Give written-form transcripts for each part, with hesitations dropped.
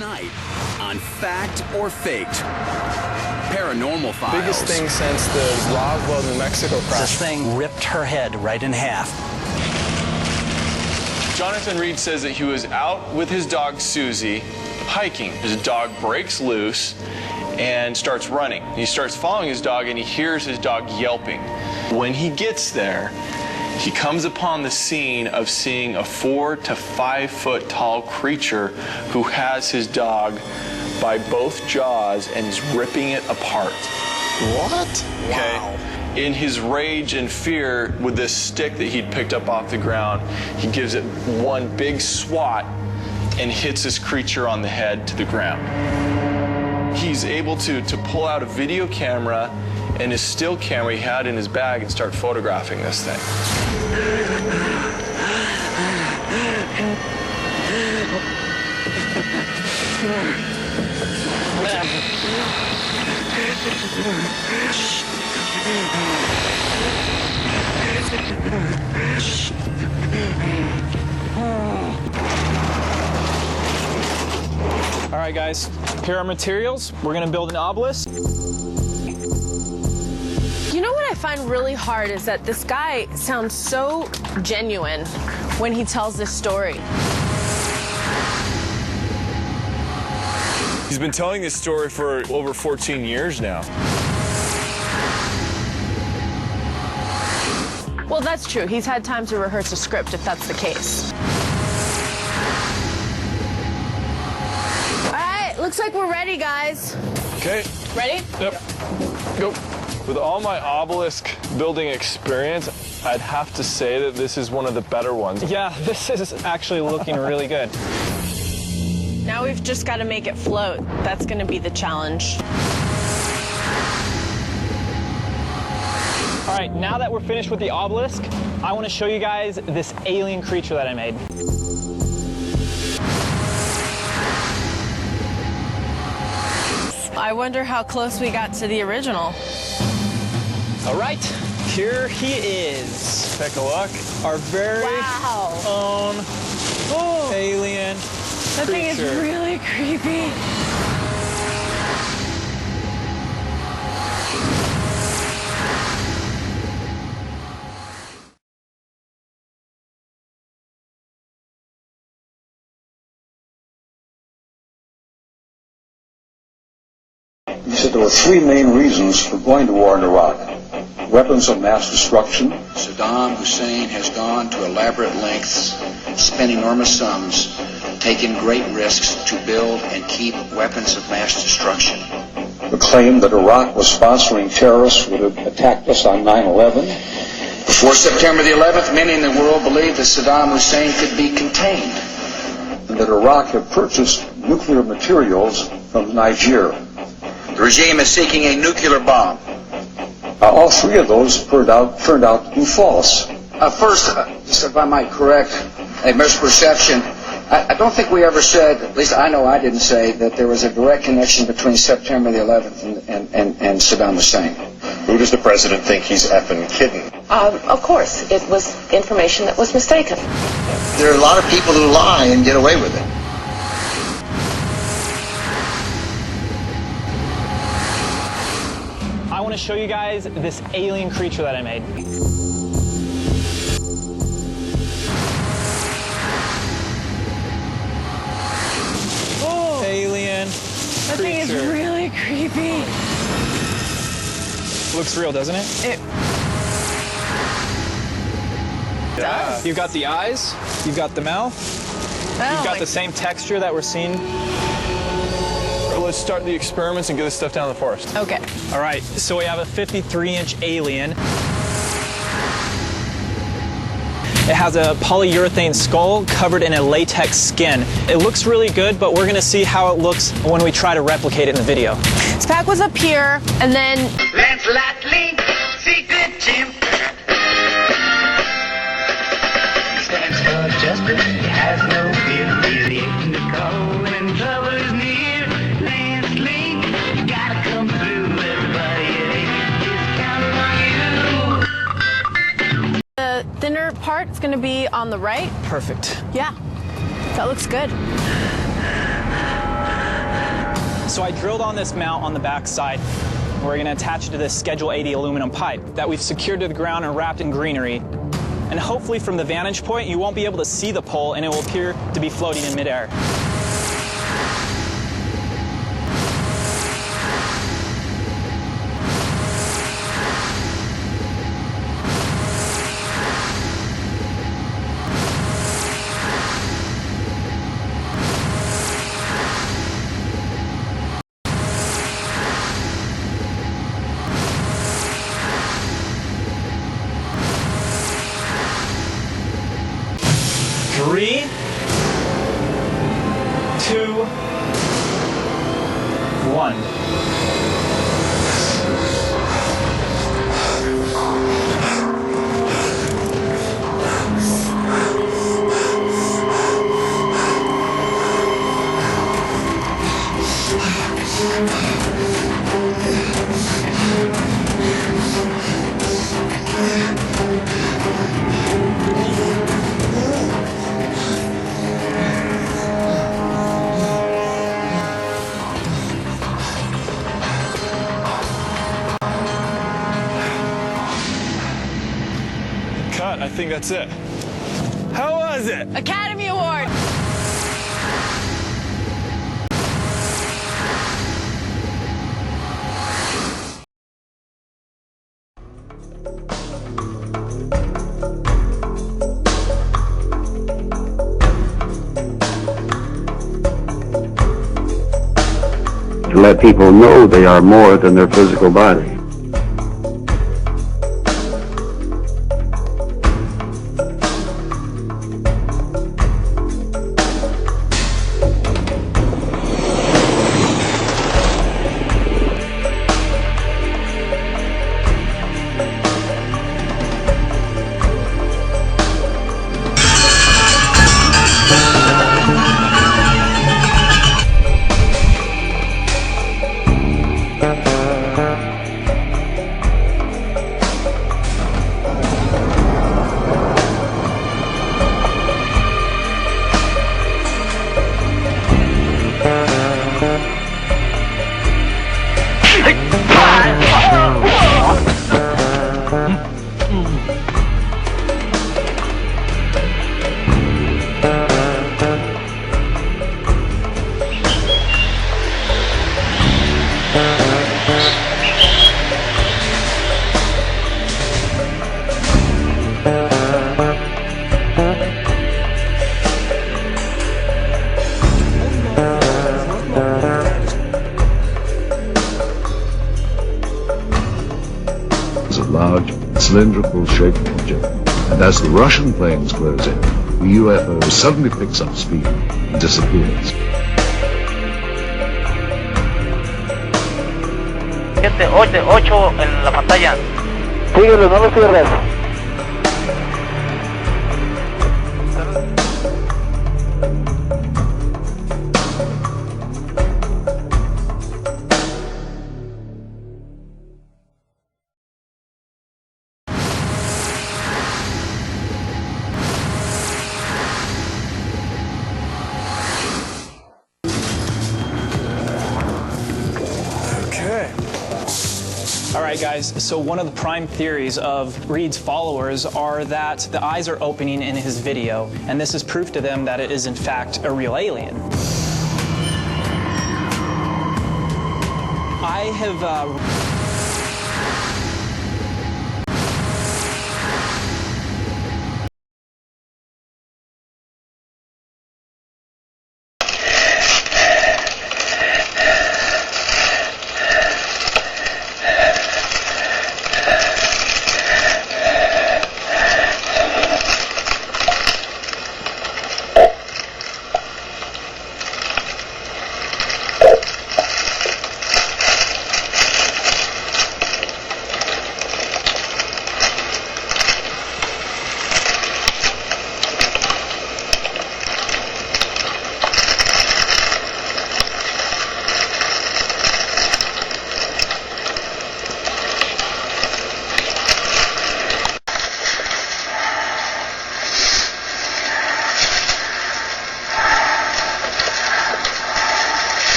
Tonight on Fact or Faked. Paranormal Files. Biggest thing since the Roswell, New Mexico crash. This thing ripped her head right in half. Jonathan Reed says that he was out with his dog Susie hiking. His dog breaks loose and starts running. He starts following his dog and he hears his dog yelping. When he gets there, he comes upon the scene of seeing a 4 to 5 foot tall creature who has his dog by both jaws and is ripping it apart. What? Okay. Wow. In his rage and fear, with this stick that he'd picked up off the ground, he gives it one big swat and hits this creature on the head to the ground. He's able to pull out a video camera and his still camera he had in his bag and start photographing this thing. All right, guys, here are our materials. We're gonna build an obelisk. You know what I find really hard is that this guy sounds so genuine when he tells this story. He's been telling this story for over 14 years now. Well, that's true. He's had time to rehearse a script if that's the case. All right, looks like we're ready, guys. Okay. Ready? Yep. Go. With all my obelisk building experience, I'd have to say that this is one of the better ones. Yeah, this is actually looking really good. Now we've just got to make it float. That's going to be the challenge. All right, now that we're finished with the obelisk, I want to show you guys this alien creature that I made. I wonder how close we got to the original. All right, here he is. Take a look. Our very own alien That thing is really creepy. He said there were three main reasons for going to war in Iraq. Weapons of mass destruction. Saddam Hussein has gone to elaborate lengths, spent enormous sums, taken great risks to build and keep weapons of mass destruction. The claim that Iraq was sponsoring terrorists who would have attacked us on 9/11. Before September the 11th, many in the world believed that Saddam Hussein could be contained. And that Iraq had purchased nuclear materials from Niger. The regime is seeking a nuclear bomb. All three of those turned out to be false. First, just if I might correct a misperception, I don't think we ever said, at least I know I didn't say, that there was a direct connection between September the 11th and Saddam Hussein. Who does the president think he's effing kidding? Of course, it was information that was mistaken. There are a lot of people who lie and get away with it. I want to show you guys this alien creature that I made. Alien That thing is really creepy. Looks real, doesn't it? It does. You've got the eyes, you've got the mouth, you've got the same texture that we're seeing. Let's start the experiments and get this stuff down in the forest. Okay. All right, so we have a 53-inch alien. It has a polyurethane skull covered in a latex skin. It looks really good, but we're gonna see how it looks when we try to replicate it in the video. This pack was up here, and then Lancelot Link, secret Jim. He stands for justice, he has no fear. He's the agent of cold when trouble is near. Lance Link, you gotta come through. Everybody is counting on you. the thinner part is going to be on the right. Perfect. Yeah, that looks good. So I drilled on this mount on the back side. We're going to attach it to this Schedule 80 aluminum pipe that we've secured to the ground and wrapped in greenery. And hopefully from the vantage point, you won't be able to see the pole and it will appear to be floating in midair. Three, 2, 1. Cut, I think that's it. How was it? Academy Award. To let people know they are more than their physical body. Large, cylindrical shaped object, and as the Russian planes close in, the UFO suddenly picks up speed and disappears. 8 en la pantalla. Síguelo, no lo cierres. All right, guys, so one of the prime theories of Reed's followers are that the eyes are opening in his video, and this is proof to them that it is in fact a real alien. I have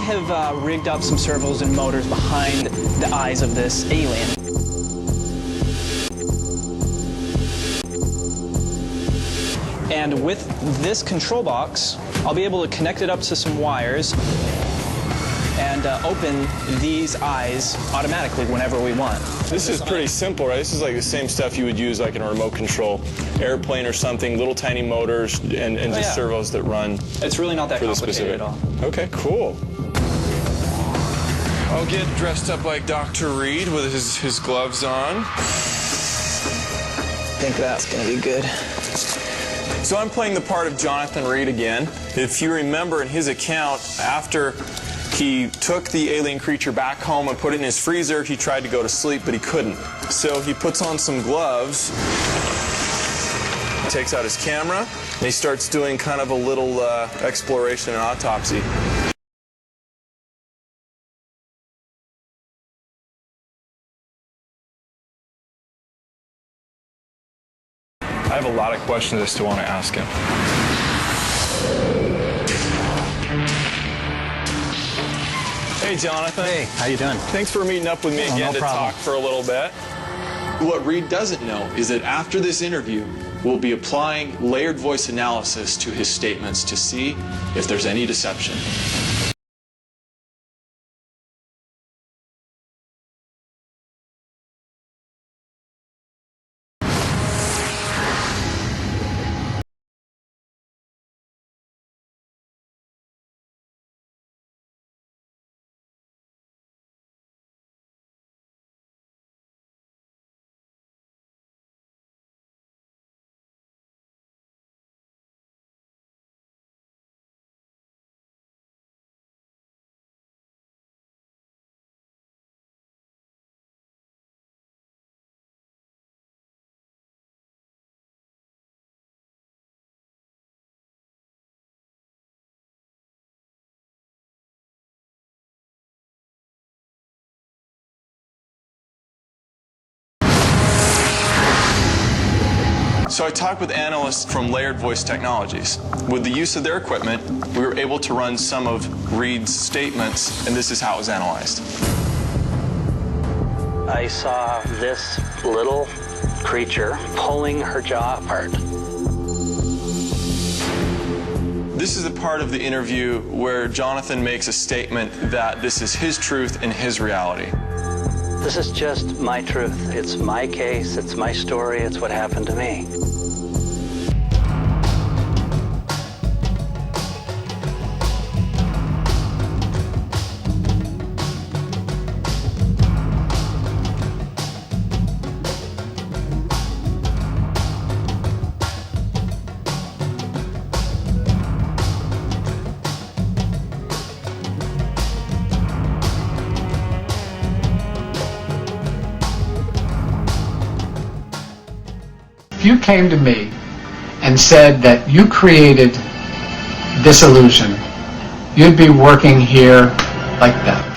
have rigged up some servos and motors behind the eyes of this alien. And with this control box, I'll be able to connect it up to some wires and open these eyes automatically whenever we want. This is pretty simple, right? This is like the same stuff you would use like in a remote control airplane or something, little tiny motors and just servos that run. It's really not that complicated at all. Okay, cool. I'll get dressed up like Dr. Reed with his gloves on. I think that's gonna be good. So I'm playing the part of Jonathan Reed again. If you remember in his account, after he took the alien creature back home and put it in his freezer, he tried to go to sleep, but he couldn't. So he puts on some gloves, takes out his camera, and he starts doing kind of a little exploration and autopsy. I have a lot of questions I still want to ask him. Hey, Jonathan. Hey, how you doing? Thanks for meeting up with me again to talk for a little bit. What Reed doesn't know is that after this interview, we'll be applying layered voice analysis to his statements to see if there's any deception. So I talked with analysts from Layered Voice Technologies. With the use of their equipment, we were able to run some of Reed's statements, and this is how it was analyzed. I saw this little creature pulling her jaw apart. This is the part of the interview where Jonathan makes a statement that this is his truth and his reality. This is just my truth. It's my case, it's my story, it's what happened to me. If you came to me and said that you created this illusion, you'd be working here like that.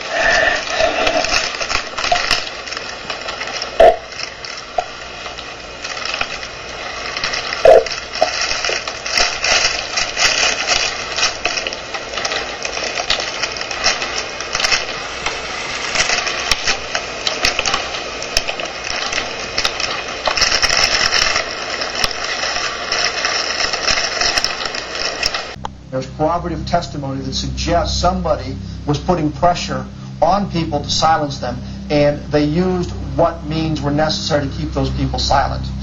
There's corroborative testimony that suggests somebody was putting pressure on people to silence them, and they used what means were necessary to keep those people silent.